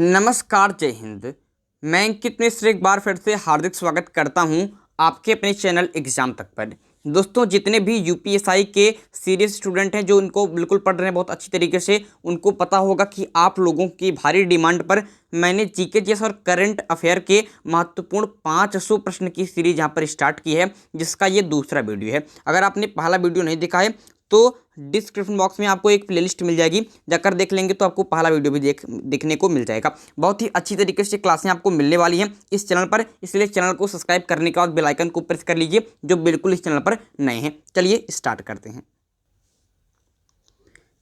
नमस्कार, जय हिंद। मैं अंकित मिश्र एक बार फिर से हार्दिक स्वागत करता हूं आपके अपने चैनल एग्जाम तक पर। दोस्तों, जितने भी यूपीएसआई के सीरियस स्टूडेंट हैं जो इनको बिल्कुल पढ़ रहे हैं बहुत अच्छी तरीके से, उनको पता होगा कि आप लोगों की भारी डिमांड पर मैंने जीके जीएस और करंट अफेयर के महत्वपूर्ण 500 प्रश्न की सीरीज यहाँ पर स्टार्ट की है, जिसका ये दूसरा वीडियो है। अगर आपने पहला वीडियो नहीं देखा है तो डिस्क्रिप्शन बॉक्स में आपको एक प्लेलिस्ट मिल जाएगी, जाकर देख लेंगे तो आपको पहला वीडियो भी देखने को मिल जाएगा। बहुत ही अच्छी तरीके से क्लासें आपको मिलने वाली हैं इस चैनल पर, इसलिए चैनल को सब्सक्राइब करने के बाद बेल आइकन को प्रेस कर लीजिए जो बिल्कुल इस चैनल पर नए हैं। चलिए स्टार्ट करते हैं।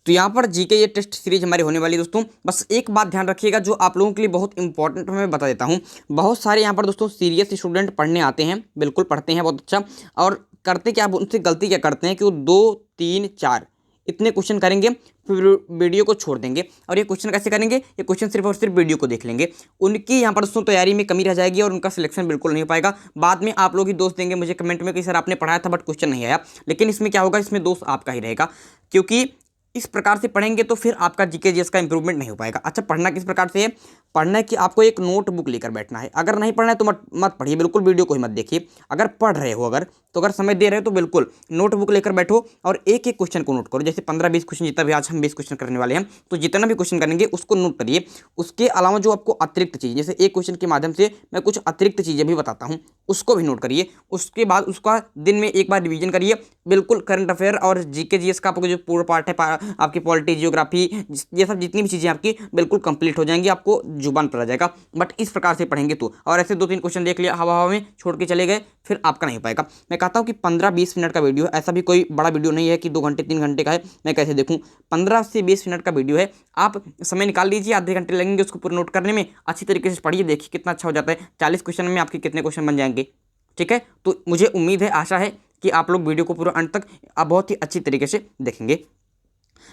तो यहाँ पर जीके ये टेस्ट सीरीज हमारी होने वाली है दोस्तों। बस एक बात ध्यान रखिएगा जो आप लोगों के लिए बहुत इंपॉर्टेंट मैं बता देता हूँ। बहुत सारे यहाँ पर दोस्तों सीरियस स्टूडेंट पढ़ने आते हैं, बिल्कुल पढ़ते हैं बहुत अच्छा, और करते क्या, उनसे गलती क्या करते हैं कि वो 2, 3, 4 इतने क्वेश्चन करेंगे, फिर वीडियो को छोड़ देंगे। और ये क्वेश्चन कैसे करेंगे? ये क्वेश्चन सिर्फ और सिर्फ वीडियो को देख लेंगे। उनकी यहाँ पर दोस्तों तैयारी में कमी रह जाएगी और उनका सिलेक्शन बिल्कुल नहीं हो पाएगा। बाद में आप लोग ही दोष देंगे मुझे कमेंट में कि सर आपने पढ़ाया था बट क्वेश्चन नहीं आया। लेकिन इसमें क्या होगा, इसमें दोष आपका ही रहेगा, क्योंकि इस प्रकार से पढ़ेंगे तो फिर आपका जीके जीएस का इंप्रूवमेंट नहीं हो पाएगा। अच्छा, पढ़ना किस प्रकार से है? पढ़ना है कि आपको एक नोटबुक लेकर बैठना है। अगर नहीं पढ़ना है तो मत पढ़िए, बिल्कुल वीडियो को ही मत देखिए। अगर पढ़ रहे हो, अगर समय दे रहे हो तो बिल्कुल नोटबुक लेकर बैठो और एक एक क्वेश्चन को नोट करो। जैसे 15-20 क्वेश्चन, जितना भी आज हम 20 क्वेश्चन करने वाले हैं, तो जितना भी क्वेश्चन करेंगे उसको नोट करिए। उसके अलावा जो आपको अतिरिक्त चीज़, जैसे एक क्वेश्चन के माध्यम से मैं कुछ अतिरिक्त चीज़ें भी बताता हूँ, उसको भी नोट करिए। उसके बाद उसका दिन में एक बार रिवीजन करिए। बिल्कुल करंट अफेयर और जीके जीएस का आपको जो पूरा पार्ट है, आपकी पॉलिटी, जियोग्राफी, ये सब जितनी भी चीज़ें आपकी बिल्कुल कंप्लीट हो जाएंगी, आपको जुबान पर आ जाएगा। बट इस प्रकार से पढ़ेंगे तो, और ऐसे 2-3 क्वेश्चन देख लिया, हवा में छोड़ के चले गए, फिर आपका नहीं हो पाएगा। मैं कहता हूँ कि 15-20 मिनट का वीडियो, ऐसा भी कोई बड़ा वीडियो नहीं है कि 2 घंटे 3 घंटे का है, मैं कैसे देखूँ। 15 से 20 मिनट का वीडियो है, आप समय निकाल लीजिए, आधे घंटे लगेंगे उसको पूरा नोट करने में। अच्छी तरीके से पढ़िए, देखिए कितना अच्छा हो जाता है। 40 क्वेश्चन में आपके कितने क्वेश्चन बन जाएंगे, ठीक है। तो मुझे उम्मीद है, आशा है कि आप लोग वीडियो को पूरा अंत तक आप बहुत ही अच्छी तरीके से देखेंगे।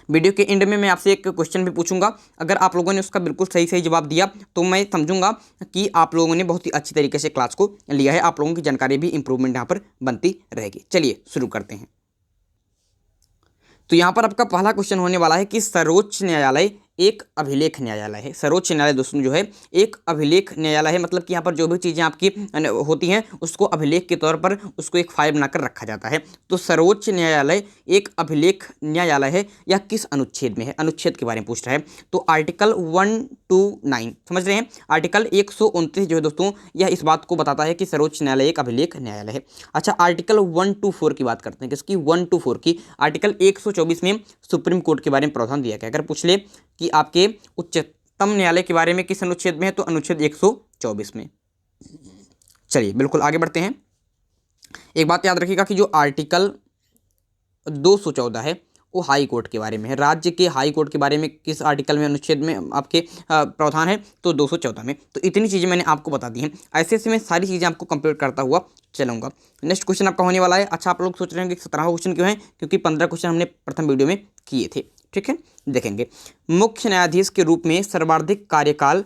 वीडियो के एंड में मैं आपसे एक क्वेश्चन भी पूछूंगा। अगर आप लोगों ने उसका बिल्कुल सही सही जवाब दिया तो मैं समझूंगा कि आप लोगों ने बहुत ही अच्छी तरीके से क्लास को लिया है। आप लोगों की जानकारी भी इंप्रूवमेंट यहाँ पर बनती रहेगी। चलिए शुरू करते हैं। तो यहाँ पर आपका पहला क्वेश्चन होने वाला है कि सर्वोच्च न्यायालय एक अभिलेख न्यायालय है। सर्वोच्च न्यायालय दोस्तों जो है एक अभिलेख न्यायालय है, मतलब कि यहाँ पर जो भी चीज़ें आपकी होती हैं उसको अभिलेख के तौर पर उसको एक फाइल बनाकर रखा जाता है। तो सर्वोच्च न्यायालय एक अभिलेख न्यायालय है, या किस अनुच्छेद में है? अनुच्छेद के बारे में पूछ रहा है। तो आर्टिकल 129 समझ रहे हैं। आर्टिकल 129 जो है दोस्तों, यह इस बात को बताता है कि सर्वोच्च न्यायालय एक अभिलेख न्यायालय है। अच्छा, आर्टिकल 124 की बात करते हैं। किसकी? 124 की। आर्टिकल 124 में सुप्रीम कोर्ट के बारे में प्रावधान दिया गया। अगर पूछ ले कि आपके उच्चतम न्यायालय के बारे में किस अनुच्छेद में है, तो अनुच्छेद 124 में। चलिए बिल्कुल आगे बढ़ते हैं। एक बात याद रखिएगा कि जो आर्टिकल 214 है वो हाई कोर्ट के बारे में है। राज्य के हाई कोर्ट के बारे में किस आर्टिकल में, अनुच्छेद में आपके प्रावधान है? तो 214 में। तो इतनी चीज़ें मैंने आपको बता दी हैं। ऐसे ऐसे मैं सारी चीज़ें आपको कंप्लीट करता हुआ चलूँगा। नेक्स्ट क्वेश्चन आपका होने वाला है। अच्छा, आप लोग सोच रहे हैं कि 17 क्वेश्चन क्यों है? क्योंकि 15 क्वेश्चन हमने प्रथम वीडियो में किए थे, ठीक है। देखेंगे, मुख्य न्यायाधीश के रूप में सर्वाधिक कार्यकाल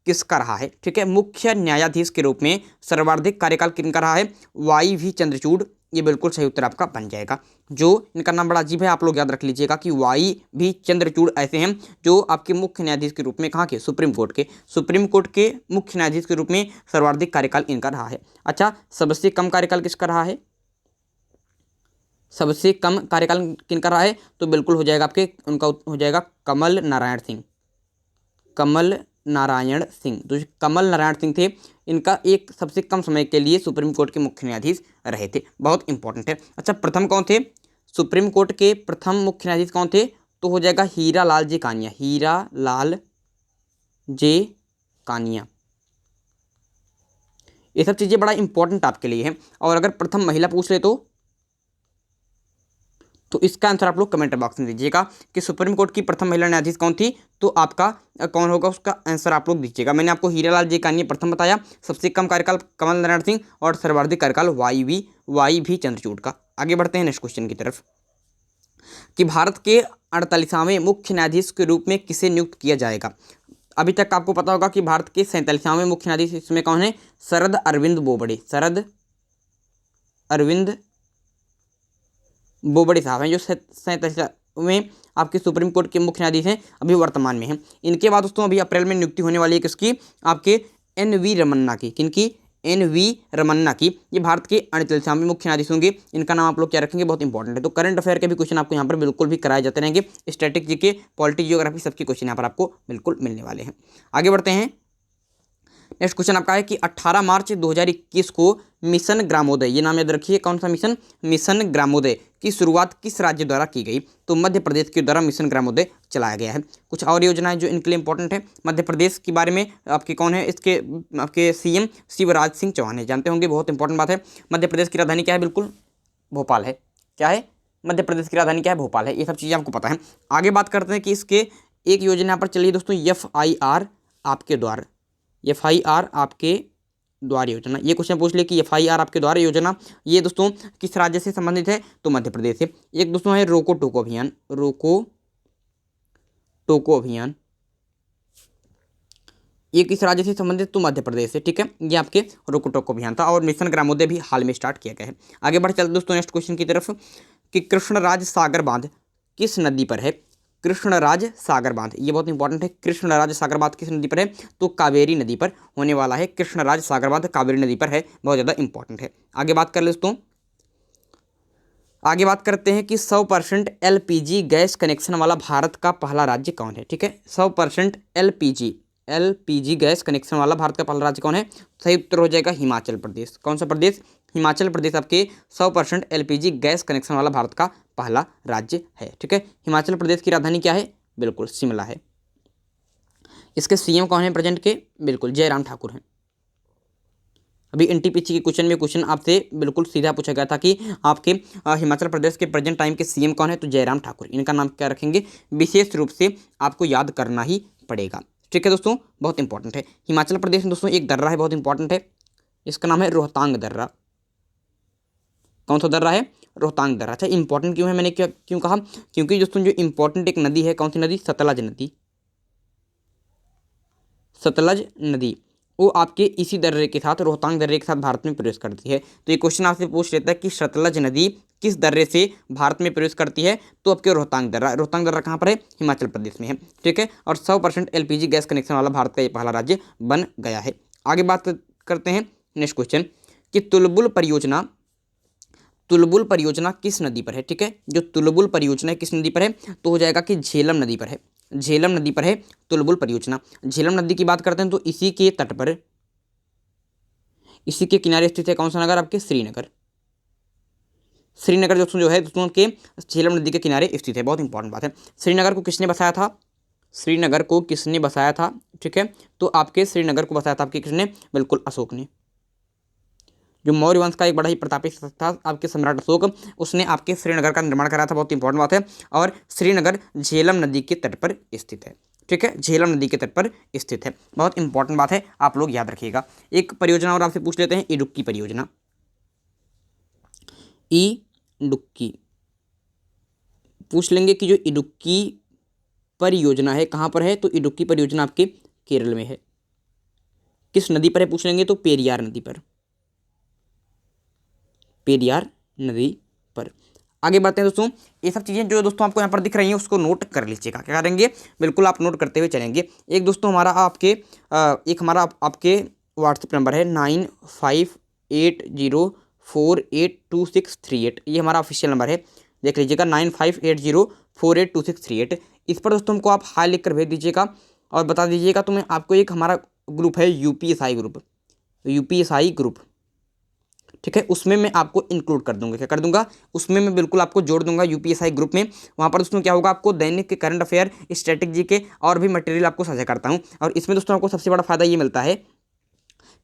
किसका रहा है? ठीक है, मुख्य न्यायाधीश के रूप में सर्वाधिक कार्यकाल किनका रहा है? वाई भी चंद्रचूड़। ये बिल्कुल सही उत्तर आपका बन जाएगा। जो इनका नाम बड़ा अजीब है, आप लोग याद रख लीजिएगा कि वाई भी चंद्रचूड़ ऐसे हैं जो आपके मुख्य न्यायाधीश के रूप में, कहाँ के? सुप्रीम कोर्ट के मुख्य न्यायाधीश के रूप में सर्वाधिक कार्यकाल इनका रहा है। अच्छा, सबसे कम कार्यकाल किसका रहा है? सबसे कम कार्यकाल किनका रहा है? तो बिल्कुल हो जाएगा आपके, उनका हो जाएगा कमल नारायण सिंह। तो जो कमल नारायण सिंह थे, इनका एक सबसे कम समय के लिए सुप्रीम कोर्ट के मुख्य न्यायाधीश रहे थे। बहुत इंपॉर्टेंट है। अच्छा, प्रथम कौन थे? सुप्रीम कोर्ट के प्रथम मुख्य न्यायाधीश कौन थे? तो हो जाएगा हीरा लाल जे कानिया। ये सब चीज़ें बड़ा इंपॉर्टेंट आपके लिए हैं। और अगर प्रथम महिला पूछ ले तो इसका आंसर आप लोग कमेंट बॉक्स में दीजिएगा कि सुप्रीम कोर्ट की प्रथम महिला न्यायाधीश कौन थी। तो आपका कौन होगा, उसका आंसर आप लोग दीजिएगा। मैंने आपको हीरालाल जे कानिया प्रथम बताया, सबसे कम कार्यकाल कमल नारायण सिंह, और सर्वाधिक कार्यकाल वाई भी चंद्रचूड़ का। आगे बढ़ते हैं नेक्स्ट क्वेश्चन की तरफ कि भारत के 48वें मुख्य न्यायाधीश के रूप में किसे नियुक्त किया जाएगा? अभी तक आपको पता होगा कि भारत के 47वें मुख्य न्यायाधीश इसमें कौन है? शरद अरविंद बोबड़े साहब हैं, जो 47वें आपके सुप्रीम कोर्ट के मुख्य न्यायाधीश हैं, अभी वर्तमान में हैं। इनके बाद दोस्तों अभी अप्रैल में नियुक्ति होने वाली है किसकी, आपके NV रमन्ना की। किनकी, NV रमन्ना की। ये भारत के 38वें मुख्य न्यायाधीश होंगे। इनका नाम आप लोग क्या रखेंगे, बहुत इंपॉर्टेंट है। तो करंट अफेयर के भी क्वेश्चन आपको यहाँ पर बिल्कुल भी कराए जाते रहेंगे। स्टैटिक जीके, पॉलिटी, जियोग्राफी, सबके क्वेश्चन यहाँ पर आपको बिल्कुल मिलने वाले हैं। आगे बढ़ते हैं। नेक्स्ट क्वेश्चन आपका है कि 18 मार्च 2021 को मिशन ग्रामोदय, ये नाम याद रखिए, कौन सा मिशन, मिशन ग्रामोदय की शुरुआत किस राज्य द्वारा की गई। तो मध्य प्रदेश के द्वारा मिशन ग्रामोदय चलाया गया है। कुछ और योजनाएं जो इनके लिए इंपॉर्टेंट है मध्य प्रदेश के बारे में, आपके कौन है, इसके आपके CM शिवराज सिंह चौहान है, जानते होंगे, बहुत इंपॉर्टेंट बात है। मध्य प्रदेश की राजधानी क्या है, बिल्कुल भोपाल है। क्या है, मध्य प्रदेश की राजधानी क्या है, भोपाल है। ये सब चीज़ें आपको पता है। आगे बात करते हैं कि इसके एक योजना यहाँ पर चलिए दोस्तों, FIR आपके द्वार, FIR आपके द्वार योजना। ये क्वेश्चन पूछ ले कि FIR आपके द्वार योजना ये दोस्तों किस राज्य से संबंधित है, तो मध्य प्रदेश से। एक दोस्तों है रोको टोको अभियान, रोको टोको अभियान, ये किस राज्य से संबंधित, तो मध्य प्रदेश से। ठीक है, ये आपके रोको टोको अभियान था। और मिशन ग्रामोदय भी हाल में स्टार्ट किया गया है। आगे बढ़ चलते दोस्तों नेक्स्ट क्वेश्चन की तरफ कि कृष्णराज सागर बांध किस नदी पर है। कृष्णराज सागर बांध, ये बहुत इंपॉर्टेंट है। कृष्णराज सागर बांध किस नदी पर है, तो कावेरी नदी पर होने वाला है। कृष्णराज सागर बांध कावेरी नदी पर है, बहुत ज़्यादा इंपॉर्टेंट है। आगे बात कर ले दोस्तों, आगे बात करते हैं कि 100% LPG गैस कनेक्शन वाला भारत का पहला राज्य कौन है। ठीक है, 100% LPG गैस कनेक्शन वाला भारत का पहला राज्य कौन है। सही उत्तर हो जाएगा हिमाचल प्रदेश। कौन सा प्रदेश, हिमाचल प्रदेश आपके 100% LPG गैस कनेक्शन वाला भारत का पहला राज्य है। ठीक है, हिमाचल प्रदेश की राजधानी क्या है, बिल्कुल शिमला है। इसके CM कौन है प्रेजेंट के, बिल्कुल जयराम ठाकुर हैं। अभी NTPC के क्वेश्चन में क्वेश्चन आपसे बिल्कुल सीधा पूछा गया था कि आपके हिमाचल प्रदेश के प्रेजेंट टाइम के CM कौन है, तो जयराम ठाकुर। इनका नाम क्या रखेंगे, विशेष रूप से आपको याद करना ही पड़ेगा। ठीक है दोस्तों, बहुत इंपॉर्टेंट है। हिमाचल प्रदेश में दोस्तों एक दर्रा है, बहुत इंपॉर्टेंट है, इसका नाम है रोहतांग दर्रा। कौन सा दर्रा है, रोहतांग दर्रा। अच्छा, इंपॉर्टेंट क्यों है, मैंने क्यों कहा, क्योंकि दोस्तों जो इंपॉर्टेंट एक नदी है, कौन सी नदी, सतलज नदी। सतलज नदी वो आपके इसी दर्रे के साथ, रोहतांग दर्रे के साथ भारत में प्रवेश करती है। तो ये क्वेश्चन आपसे पूछ लेता है कि सतलज नदी किस दर्रे से भारत में प्रवेश करती है, तो आपके रोहतांग दर्रा। रोहतांग दर्रा कहाँ पर है, हिमाचल प्रदेश में है। ठीक है, और 100% LPG गैस कनेक्शन वाला भारत का ये पहला राज्य बन गया है। आगे बात करते हैं नेक्स्ट क्वेश्चन कि तुलबुल परियोजना, तुलबुल परियोजना किस नदी पर है। ठीक है, जो तुलबुल परियोजना है किस नदी पर है, तो हो जाएगा कि झेलम नदी पर है। झेलम नदी पर है तुलबुल परियोजना। झेलम नदी की बात करते हैं तो इसी के तट पर, इसी के किनारे स्थित है कौन सा नगर, आपके श्रीनगर। श्रीनगर दोस्तों जो है दोस्तों के झेलम नदी के किनारे स्थित है, बहुत इंपॉर्टेंट बात है। श्रीनगर को किसने बसाया था, श्रीनगर को किसने बसाया था। ठीक है, तो आपके श्रीनगर को बसाया था आपके किसने, बिल्कुल अशोक ने। जो मौर्य वंश का एक बड़ा ही प्रतापी शासक था आपके सम्राट अशोक, उसने आपके श्रीनगर का निर्माण कराया था, बहुत इंपॉर्टेंट बात है। और श्रीनगर झेलम नदी के तट पर स्थित है। ठीक है, झेलम नदी के तट पर स्थित है, बहुत इंपॉर्टेंट बात है, आप लोग याद रखिएगा। एक परियोजना और आपसे पूछ लेते हैं, इडुक्की परियोजना। इडुक्की पूछ लेंगे कि जो इडुक्की परियोजना है कहाँ पर है, तो इडुक्की परियोजना आपके केरल में है। किस नदी पर है पूछ लेंगे, तो पेरियार नदी पर, पेरियार नदी पर। आगे बढ़ते हैं दोस्तों, ये सब चीज़ें जो दोस्तों आपको यहाँ पर दिख रही हैं उसको नोट कर लीजिएगा। क्या करेंगे, बिल्कुल आप नोट करते हुए चलेंगे। एक दोस्तों हमारा आपके एक हमारा आपके व्हाट्सएप नंबर है 9580482638। ये हमारा ऑफिशियल नंबर है, देख लीजिएगा 9580482638। इस पर दोस्तों हमको आप हाई लिख कर भेज दीजिएगा और बता दीजिएगा। तो मैं आपको एक हमारा ग्रुप है UPSI ग्रुप, UPSI ग्रुप। ठीक है, उसमें मैं आपको इंक्लूड कर दूंगा। क्या कर दूंगा, उसमें मैं बिल्कुल आपको जोड़ दूंगा UPSI ग्रुप में। वहाँ पर दोस्तों क्या होगा, आपको दैनिक के करंट अफेयर, स्ट्रेटेजी के और भी मटेरियल आपको साझा करता हूँ। और इसमें दोस्तों आपको सबसे बड़ा फायदा ये मिलता है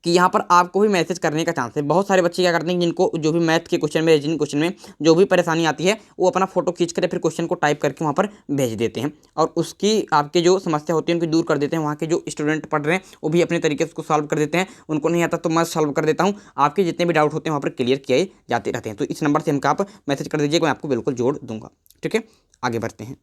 कि यहाँ पर आपको भी मैसेज करने का चांस है। बहुत सारे बच्चे क्या करते हैं, जिनको जो भी मैथ के क्वेश्चन में, रीजनिंग क्वेश्चन में जो भी परेशानी आती है, वो अपना फोटो खींच कर फिर क्वेश्चन को टाइप करके वहाँ पर भेज देते हैं और उसकी आपके जो समस्या होती है उनकी दूर कर देते हैं। वहाँ के जो स्टूडेंट पढ़ रहे हैं वो भी अपने तरीके से उसको सॉल्व कर देते हैं। उनको नहीं आता तो मैं सॉल्व कर देता हूँ। आपके जितने भी डाउट होते हैं वहाँ पर क्लियर किए जाते रहते हैं। तो इस नंबर से हमको आप मैसेज कर दीजिएगा, मैं आपको बिल्कुल जोड़ दूंगा। ठीक है, आगे बढ़ते हैं।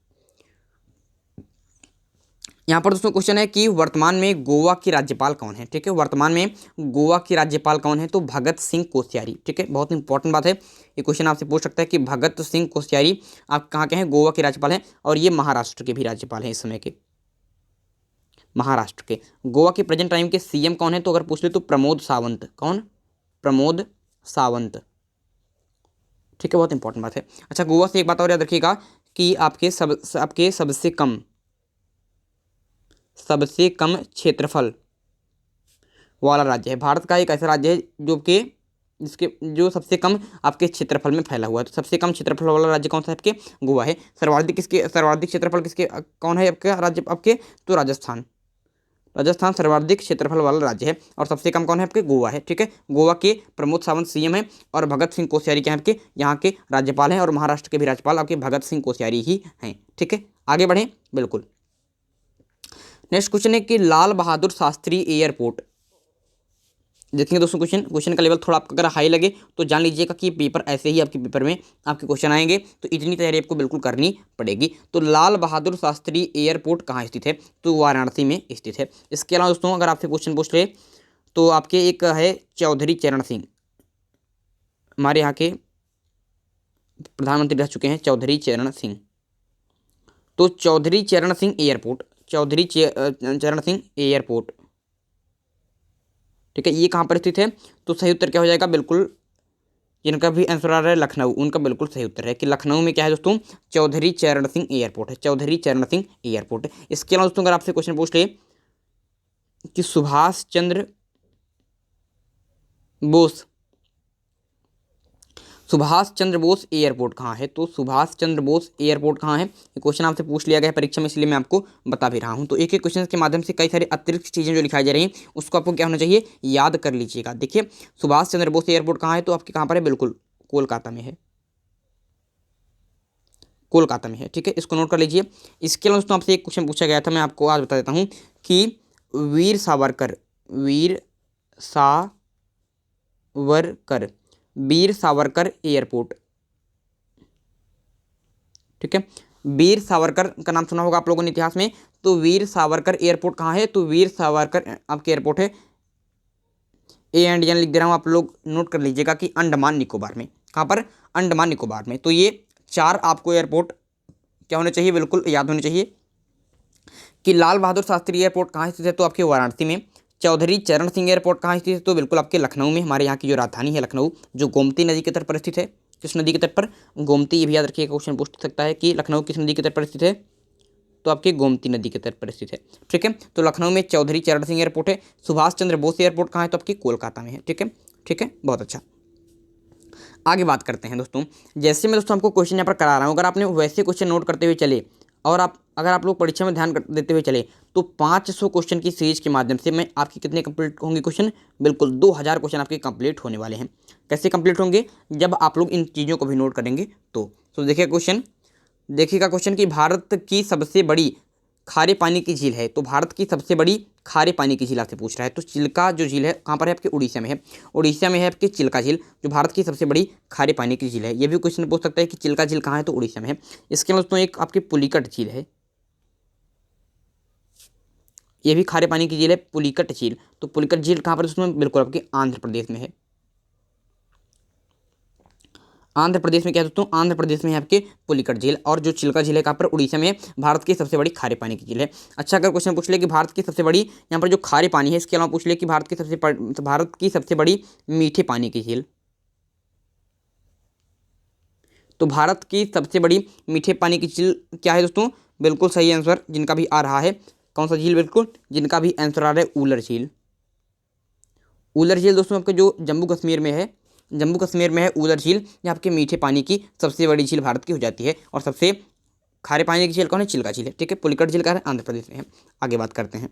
यहाँ पर दोस्तों क्वेश्चन है कि वर्तमान में गोवा की राज्यपाल कौन है। ठीक है, वर्तमान में गोवा की राज्यपाल कौन है, तो भगत सिंह कोश्यारी। ठीक है, बहुत इंपॉर्टेंट बात है, ये क्वेश्चन आपसे पूछ सकता है कि भगत सिंह कोश्यारी आप कहाँ के हैं, गोवा के राज्यपाल हैं, और ये महाराष्ट्र के भी राज्यपाल हैं इस समय के, महाराष्ट्र के। गोवा के प्रेजेंट टाइम के सीएम कौन है, तो अगर पूछ ले तो प्रमोद सावंत। कौन, प्रमोद सावंत। ठीक है, बहुत इंपॉर्टेंट बात है। अच्छा, गोवा से एक बात और याद रखिएगा कि आपके सबसे कम क्षेत्रफल वाला राज्य है। भारत का एक ऐसा राज्य है जो कि जिसके जो सबसे कम आपके क्षेत्रफल में फैला हुआ है। तो सबसे कम क्षेत्रफल वाला राज्य कौन सा है, आपके गोवा है। सर्वाधिक क्षेत्रफल किसके कौन है आपका राज्य, आपके तो राजस्थान। राजस्थान सर्वाधिक क्षेत्रफल वाला राज्य है, और सबसे कम कौन है, आपके गोवा है। ठीक है, गोवा के प्रमोद सावंत सीएम है, और भगत सिंह कोश्यारी क्या है, आपके यहाँ के राज्यपाल हैं, और महाराष्ट्र के भी राज्यपाल आपके भगत सिंह कोश्यारी ही हैं। ठीक है, आगे बढ़ें, बिल्कुल। नेक्स्ट क्वेश्चन है कि लाल बहादुर शास्त्री एयरपोर्ट। देखेंगे दोस्तों, क्वेश्चन का लेवल थोड़ा आपका अगर हाई लगे तो जान लीजिएगा कि पेपर ऐसे ही आपके पेपर में आपके क्वेश्चन आएंगे, तो इतनी तैयारी आपको बिल्कुल करनी पड़ेगी। तो लाल बहादुर शास्त्री एयरपोर्ट कहाँ स्थित है, तो वाराणसी में स्थित है। इसके अलावा दोस्तों अगर आपसे क्वेश्चन पूछ ले तो आपके एक है चौधरी चरण सिंह, हमारे यहाँ के प्रधानमंत्री रह चुके हैं चौधरी चरण सिंह। तो चौधरी चरण सिंह एयरपोर्ट, चरण सिंह एयरपोर्ट, ठीक है, ये कहाँ पर स्थित है, तो सही उत्तर क्या हो जाएगा, बिल्कुल जिनका भी आंसर आ रहा है लखनऊ, उनका बिल्कुल सही उत्तर है कि लखनऊ में क्या है दोस्तों, चौधरी चरण सिंह एयरपोर्ट है, चौधरी चरण सिंह एयरपोर्ट है। इसके अलावा दोस्तों अगर आपसे क्वेश्चन पूछ ले कि सुभाष चंद्र बोस एयरपोर्ट कहाँ है, तो सुभाष चंद्र बोस एयरपोर्ट कहाँ है, ये क्वेश्चन आपसे पूछ लिया गया है परीक्षा में, इसलिए मैं आपको बता भी रहा हूँ। तो एक एक क्वेश्चन के माध्यम से कई सारी अतिरिक्त चीज़ें जो लिखाई जा रही हैं उसको आपको क्या होना चाहिए, याद कर लीजिएगा। देखिए, सुभाष चंद्र बोस एयरपोर्ट कहाँ है, तो आपके कहाँ पर है, बिल्कुल कोलकाता में है, कोलकाता में है। ठीक है, इसको नोट कर लीजिए। इसके अलावा दोस्तों आपसे एक क्वेश्चन पूछा गया था, मैं आपको आज बता देता हूँ कि वीर सावरकर एयरपोर्ट, ठीक है, वीर सावरकर का नाम सुना होगा आप लोगों ने इतिहास में, तो वीर सावरकर एयरपोर्ट कहाँ है, तो वीर सावरकर आपके एयरपोर्ट है, ए एंड एन लिख दे रहा हूँ, आप लोग नोट कर लीजिएगा कि अंडमान निकोबार में। कहाँ पर, अंडमान निकोबार में। तो ये 4 आपको एयरपोर्ट क्या होने चाहिए, बिल्कुल याद होने चाहिए कि लाल बहादुर शास्त्री एयरपोर्ट कहाँ स्थित है, तो आपके वाराणसी में। चौधरी चरण सिंह एयरपोर्ट कहाँ स्थित है, तो बिल्कुल आपके लखनऊ में, हमारे यहाँ की जो राजधानी है लखनऊ, जो गोमती नदी के तट पर स्थित है। किस नदी के तट पर, गोमती, ये भी याद रखिएगा, क्वेश्चन पूछ सकता है कि लखनऊ किस नदी के तट पर स्थित है, तो आपके गोमती नदी के तट पर स्थित है। ठीक है, तो लखनऊ में चौधरी चरण सिंह एयरपोर्ट है। सुभाष चंद्र बोस एयरपोर्ट कहाँ है, तो आपकी कोलकाता में है। ठीक है, ठीक है, बहुत अच्छा। आगे बात करते हैं दोस्तों, जैसे मैं दोस्तों आपको क्वेश्चन यहाँ पर करा रहा हूँ, अगर आपने वैसे क्वेश्चन नोट करते हुए चले और अगर आप लोग परीक्षा में ध्यान देते हुए चले तो 500 क्वेश्चन की सीरीज के माध्यम से मैं आपकी कितने कंप्लीट होंगे क्वेश्चन, बिल्कुल 2000 क्वेश्चन आपके कंप्लीट होने वाले हैं। कैसे कंप्लीट होंगे, जब आप लोग इन चीज़ों को भी नोट करेंगे तो देखिएगा क्वेश्चन कि भारत की सबसे बड़ी खारे पानी की झील है, तो भारत की सबसे बड़ी खारे पानी की झील आपसे पूछ रहा है, तो चिल्का जो झील है कहाँ पर है, आपके उड़ीसा में है। उड़ीसा में है आपकी चिल्का झील, जो भारत की सबसे बड़ी खारे पानी की झील है। ये भी क्वेश्चन पूछ सकता है कि चिल्का झील कहाँ है, तो उड़ीसा में है। इसके अलावा दोस्तों एक आपकी पुलिकट झील है, ये भी खारे पानी की झील है, पुलिकट झील। तो पुलिकट झील कहाँ पर दोस्तों, बिल्कुल आपके आंध्र प्रदेश में है। आंध्र प्रदेश में क्या है दोस्तों, आंध्र प्रदेश में है आपके पुलिकट झील। और जो चिल्का झील है कहाँ पर, उड़ीसा में है, भारत की सबसे बड़ी खारे पानी की झील है। अच्छा, अगर क्वेश्चन पूछ ले कि भारत की सबसे बड़ी यहाँ पर जो खारे पानी है, इसके अलावा पूछ ले कि भारत की सबसे बड़ी मीठे पानी की झील, तो भारत की सबसे बड़ी मीठे पानी की झील क्या है दोस्तों, बिल्कुल सही आंसर जिनका भी आ रहा है, कौन सा झील, बिल्कुल जिनका भी आंसर आ रहा है, ऊलर झील। ऊलर झील दोस्तों आपके जो जम्मू कश्मीर में है ऊलर झील, ये आपके मीठे पानी की सबसे बड़ी झील भारत की हो जाती है। और सबसे खारे पानी की झील कौन है, चिल्का झील है। ठीक है, पुलिकट झील का है, आंध्र प्रदेश में है। आगे बात करते हैं,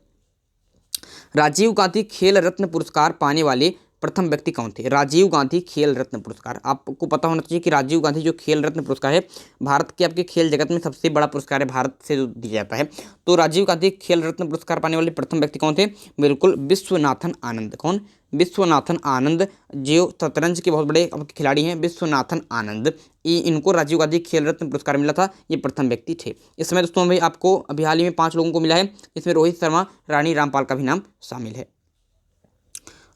राजीव गांधी खेल रत्न पुरस्कार पाने वाले प्रथम व्यक्ति कौन थे। राजीव गांधी खेल रत्न पुरस्कार, आपको पता होना चाहिए कि राजीव गांधी जो खेल रत्न पुरस्कार है, भारत के आपके खेल जगत में सबसे बड़ा पुरस्कार है, भारत से जो दिया जाता है। तो राजीव गांधी खेल रत्न पुरस्कार पाने वाले प्रथम व्यक्ति कौन थे, बिल्कुल विश्वनाथन आनंद। कौन, विश्वनाथन आनंद, जो शतरंज के बहुत बड़े खिलाड़ी हैं, विश्वनाथन आनंद, इनको राजीव गांधी खेल रत्न पुरस्कार मिला था। ये प्रथम व्यक्ति थे। इस समय दोस्तों भाई आपको अभी हाल ही में 5 लोगों को मिला है। इसमें रोहित शर्मा, रानी रामपाल का भी नाम शामिल है।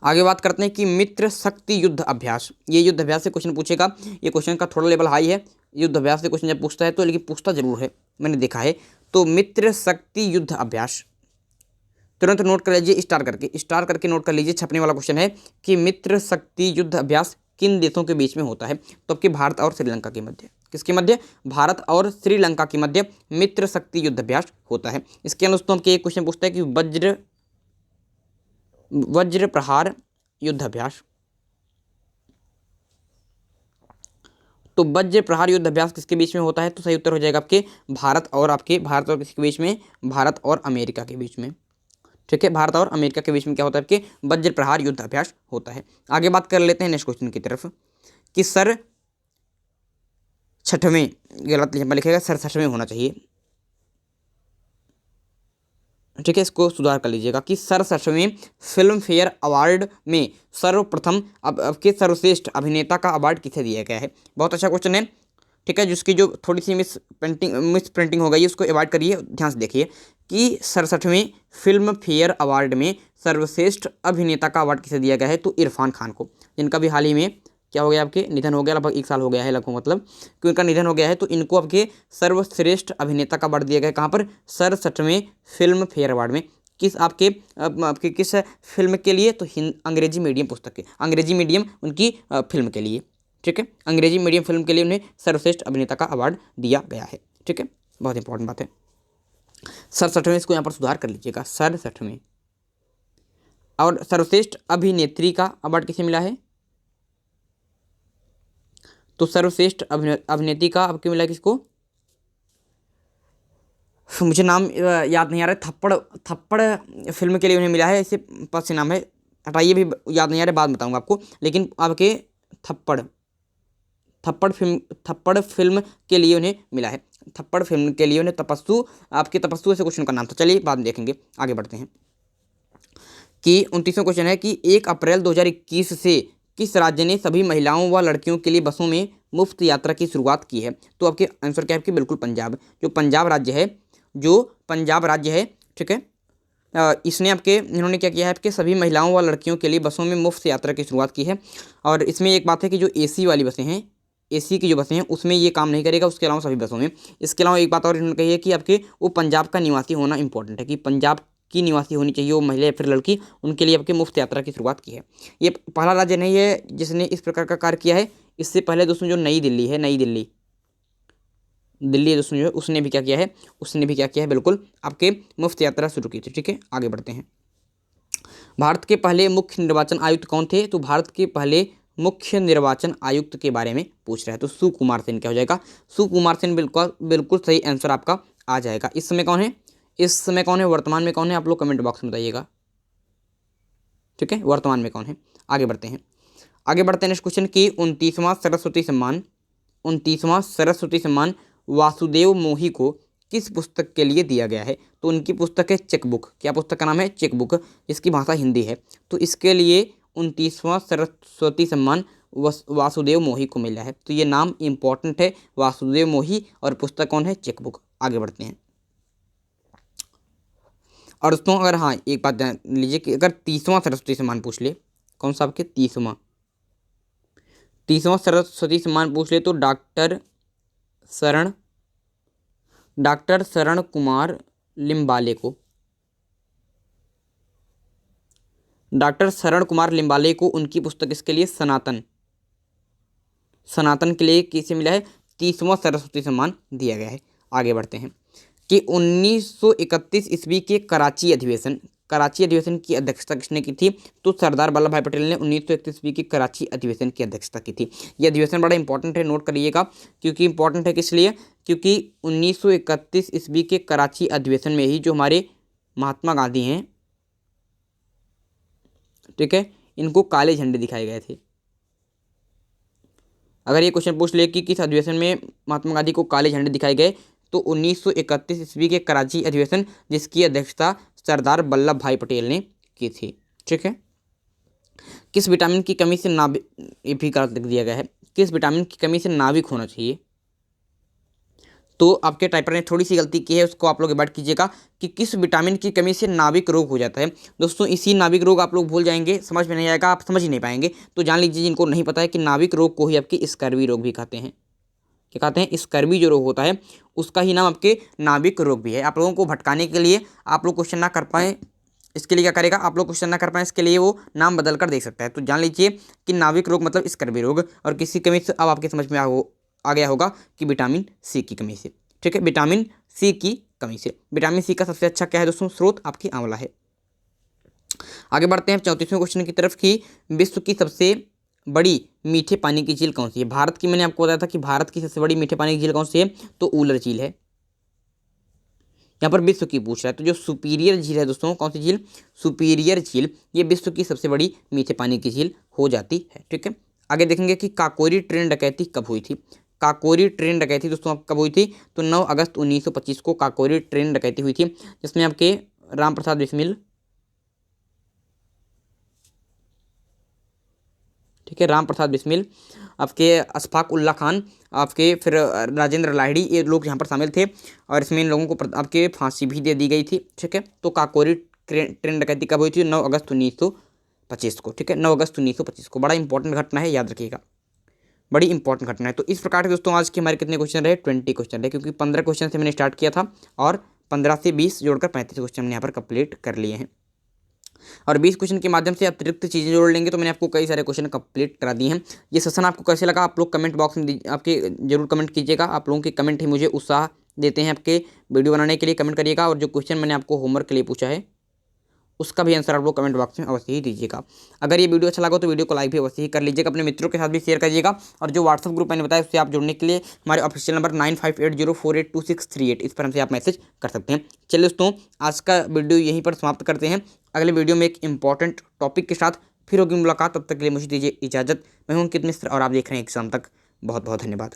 आगे बात करते हैं कि मित्र शक्ति युद्ध अभ्यास, ये युद्ध अभ्यास से क्वेश्चन पूछेगा। ये क्वेश्चन का थोड़ा लेवल हाई है। युद्ध अभ्यास से क्वेश्चन जब पूछता है तो, लेकिन पूछता जरूर है, मैंने देखा है। तो मित्र शक्ति युद्ध अभ्यास तुरंत नोट कर लीजिए, स्टार करके नोट कर लीजिए। छपने वाला क्वेश्चन है कि मित्र शक्ति युद्ध अभ्यास किन देशों के बीच में होता है? तो आपके भारत और श्रीलंका के मध्य। किसके मध्य? भारत और श्रीलंका के मध्य मित्र शक्ति युद्ध अभ्यास होता है। इसके अंदर दोस्तों आपके एक क्वेश्चन पूछता है कि वज्र प्रहार युद्ध अभ्यास। तो वज्र प्रहार युद्ध अभ्यास किसके बीच में होता है? तो सही उत्तर हो जाएगा आपके भारत और किसके बीच में? भारत और अमेरिका के बीच में। ठीक है, भारत और अमेरिका के बीच में क्या होता है? आपके वज्र प्रहार युद्ध अभ्यास होता है। आगे बात कर लेते हैं नेक्स्ट क्वेश्चन की तरफ कि सर छठवें, गलत लिखेगा, सर छठवें होना चाहिए। ठीक है, इसको सुधार कर लीजिएगा कि सड़सठवें फिल्म फेयर अवार्ड में सर्वप्रथम अब के सर्वश्रेष्ठ अभिनेता का अवार्ड किसे दिया गया है? बहुत अच्छा क्वेश्चन है। ठीक है, जिसकी जो थोड़ी सी मिस प्रिंटिंग हो गई है उसको अवॉइड करिए। ध्यान से देखिए कि 67वें फिल्म फेयर अवार्ड में सर्वश्रेष्ठ अभिनेता का अवार्ड किसे दिया गया है? तो इरफान खान को, जिनका भी हाल ही में क्या हो गया, आपके निधन हो गया। लगभग 1 साल हो गया है, लगभग मतलब कि उनका निधन हो गया है। तो इनको आपके सर्वश्रेष्ठ अभिनेता का अवार्ड दिया गया है। कहाँ पर? 67वें फिल्म फेयर अवार्ड में। किस आपके किस फिल्म के लिए? तो अंग्रेजी मीडियम पुस्तक के, अंग्रेजी मीडियम उनकी फिल्म के लिए। ठीक है, अंग्रेजी मीडियम फिल्म के लिए उन्हें सर्वश्रेष्ठ अभिनेता का अवार्ड दिया गया है। ठीक है, बहुत इंपॉर्टेंट बात है। 67वें, इसको यहाँ पर सुधार कर लीजिएगा, 67वें। और सर्वश्रेष्ठ अभिनेत्री का अवार्ड किसे मिला है? तो सर्वश्रेष्ठ अभिनेत्री का आपको मिला किसको? मुझे नाम याद नहीं आ रहा है। थप्पड़ फिल्म के लिए उन्हें मिला है। इसे पद से नाम है, हटाइए, भी याद नहीं आ रहा है, बाद बताऊंगा आपको। लेकिन आपके थप्पड़ फिल्म के लिए उन्हें मिला है। थप्पड़ फिल्म के लिए उन्हें तपस्सु ऐसे क्वेश्चन का नाम था। चलिए बाद में देखेंगे, आगे बढ़ते हैं कि 29वां क्वेश्चन है कि 1 अप्रैल 2021 से किस राज्य ने सभी महिलाओं व लड़कियों के लिए बसों में मुफ्त यात्रा की शुरुआत की है? तो आपके आंसर क्या है? आपके बिल्कुल पंजाब। जो पंजाब राज्य है, ठीक है, इन्होंने क्या किया है? आपके सभी महिलाओं व लड़कियों के लिए बसों में मुफ्त यात्रा की शुरुआत की है। और इसमें एक बात है कि जो AC वाली बसें हैं, AC की जो बसें हैं उसमें ये काम नहीं करेगा, उसके अलावा सभी बसों में। इसके अलावा एक बात और इन्होंने कही है कि आपके वो पंजाब का निवासी होना इंपॉर्टेंट है, कि पंजाब की निवासी होनी चाहिए वो महिला या फिर लड़की, उनके लिए आपके मुफ्त यात्रा की शुरुआत की है। ये पहला राज्य नहीं है जिसने इस प्रकार का कार्य किया है। इससे पहले दोस्तों जो नई दिल्ली है दोस्तों, जो उसने भी क्या किया है? बिल्कुल आपके मुफ्त यात्रा शुरू की थी। ठीक है, आगे बढ़ते हैं। भारत के पहले मुख्य निर्वाचन आयुक्त कौन थे? तो भारत के पहले मुख्य निर्वाचन आयुक्त के बारे में पूछ रहा है। तो सुकुमार सेन क्या हो जाएगा? सुकुमार सेन बिल्कुल सही आंसर आपका आ जाएगा। इस समय कौन है? वर्तमान में कौन है? आप लोग कमेंट बॉक्स में बताइएगा। ठीक है, वर्तमान में कौन है? आगे बढ़ते हैं नेक्स्ट क्वेश्चन की 29वां सरस्वती सम्मान वासुदेव मोही को किस पुस्तक के लिए दिया गया है? तो उनकी पुस्तक है चेकबुक। क्या पुस्तक का नाम है? चेकबुक, जिसकी भाषा हिंदी है। तो इसके लिए 29वां सरस्वती सम्मान वासुदेव मोही को मिला है। तो ये नाम इंपॉर्टेंट है, वासुदेव मोही, और पुस्तक कौन है? चेकबुक। आगे बढ़ते हैं। और दोस्तों अगर हाँ एक बात जान लीजिए कि अगर 30वां सरस्वती सम्मान पूछ ले, कौन सा आपके 30वां सरस्वती सम्मान पूछ ले, तो डॉक्टर शरण कुमार लिम्बाले को उनकी पुस्तक इसके लिए सनातन के लिए किसे मिला है? 30वां सरस्वती सम्मान दिया गया है। आगे बढ़ते हैं कि 1931 ईस्वी के कराची अधिवेशन की अध्यक्षता किसने की थी? तो सरदार वल्लभ भाई पटेल ने 1931 ईस्वी के कराची अधिवेशन की अध्यक्षता की थी। यह अधिवेशन बड़ा इंपॉर्टेंट है, नोट करिएगा। क्योंकि इंपॉर्टेंट है किस लिए? क्योंकि 1931 ईस्वी के कराची अधिवेशन में ही जो हमारे महात्मा गांधी हैं, ठीक है, इनको काले झंडे दिखाए गए थे। अगर ये क्वेश्चन पूछ ले कि किस अधिवेशन में महात्मा गांधी को काले झंडे दिखाए गए, तो 1931 ईस्वी के कराची अधिवेशन, जिसकी अध्यक्षता सरदार वल्लभ भाई पटेल ने की थी। ठीक है, किस विटामिन की कमी से नाभिक, ये भी गलत लिख दिया गया है, किस विटामिन की कमी से नाभिक होना चाहिए। तो आपके टाइपर ने थोड़ी सी गलती की है, उसको आप लोग बात कीजिएगा कि किस विटामिन की कमी से नाभिक रोग हो जाता है। दोस्तों इसी नाभिक रोग आप लोग भूल जाएंगे, समझ में नहीं आएगा, आप समझ ही नहीं पाएंगे। तो जान लीजिए जिनको नहीं पता है कि नाभिक रोग को ही आपके स्कर्वी रोग भी कहते हैं। क्या कहते हैं? स्कर्वी जो रोग होता है उसका ही नाम आपके नाभिक रोग भी है। आप लोगों को भटकाने के लिए, आप लोग क्वेश्चन ना कर पाए इसके लिए क्या करेगा, आप लोग क्वेश्चन ना कर पाए इसके लिए वो नाम बदल कर देख सकता है। तो जान लीजिए कि नाभिक रोग मतलब स्कर्वी रोग, और किसी कमी से अब आपके समझ में आ गया होगा कि विटामिन सी की कमी से। ठीक है, विटामिन सी की कमी से। विटामिन सी का सबसे अच्छा क्या है दोस्तों? स्रोत आपकी आंवला है। आगे बढ़ते हैं 34वें क्वेश्चन की तरफ कि विश्व की सबसे बड़ी मीठे पानी की झील कौन सी है। भारत की मैंने आपको बताया था कि भारत की सबसे बड़ी मीठे पानी की झील कौन सी है, तो ऊलर झील है। यहाँ पर विश्व की पूछ रहा है, तो जो सुपीरियर झील है दोस्तों, कौन सी झील? सुपीरियर झील, ये विश्व की सबसे बड़ी मीठे पानी की झील हो जाती है। ठीक है, आगे देखेंगे कि काकोरी ट्रेन डकैती कब हुई थी। काकोरी ट्रेन डकैती दोस्तों कब हुई थी? तो 9 अगस्त 1925 को काकोरी ट्रेन डकैती हुई थी, जिसमें आपके राम प्रसाद बिस्मिल, ठीक है, राम प्रसाद बिस्मिल, आपके अशफाक उल्ला खान, आपके फिर राजेंद्र लाहिड़ी, ये लोग यहाँ पर शामिल थे, और इसमें इन लोगों को आपके फांसी भी दे दी गई थी। ठीक है, तो काकोरी ट्रेन डकैती कब हुई थी? 9 अगस्त 1925 को। ठीक है, 9 अगस्त 1925 को। बड़ा इंपॉर्टेंट घटना है, याद रखिएगा, बड़ी इंपॉर्टेंट घटना है। तो इस प्रकार के दोस्तों आज के हमारे कितने क्वेश्चन रहे? 20 क्वेश्चन रहे, क्योंकि 15 क्वेश्चन से मैंने स्टार्ट किया था, और 15 से 20 जोड़कर 35 क्वेश्चन हमने यहाँ पर कंप्लीट कर लिए हैं। और 20 क्वेश्चन के माध्यम से अतिरिक्त चीज़ें जोड़ लेंगे तो मैंने आपको कई सारे क्वेश्चन कंप्लीट करा दिए हैं। ये सेशन आपको कैसे लगा आप लोग कमेंट बॉक्स में आपके जरूर कमेंट कीजिएगा। आप लोगों के कमेंट ही मुझे उत्साह देते हैं आपके वीडियो बनाने के लिए। कमेंट करिएगा, और जो क्वेश्चन मैंने आपको होमवर्क के लिए पूछा है उसका भी आंसर आप लोग कमेंट बॉक्स में अवश्य ही दीजिएगा। अगर ये वीडियो अच्छा लगा तो वीडियो को लाइक भी अवश्य ही कर लीजिएगा, अपने मित्रों के साथ भी शेयर करिएगा। और जो व्हाट्सअप ग्रुप मैंने बताया उससे आप जुड़ने के लिए हमारे ऑफिशियल नंबर 9580482638, इस पर हमसे आप मैसेज कर सकते हैं। चलिए दोस्तों आज का वीडियो यहीं पर समाप्त करते हैं। अगले वीडियो में एक इंपॉर्टेंट टॉपिक के साथ फिर होगी मुलाकात, तब तक के लिए मुझे दीजिए इजाज़त। मैं हूं अंकित मिश्र और आप देख रहे हैं एग्जाम तक। बहुत बहुत धन्यवाद।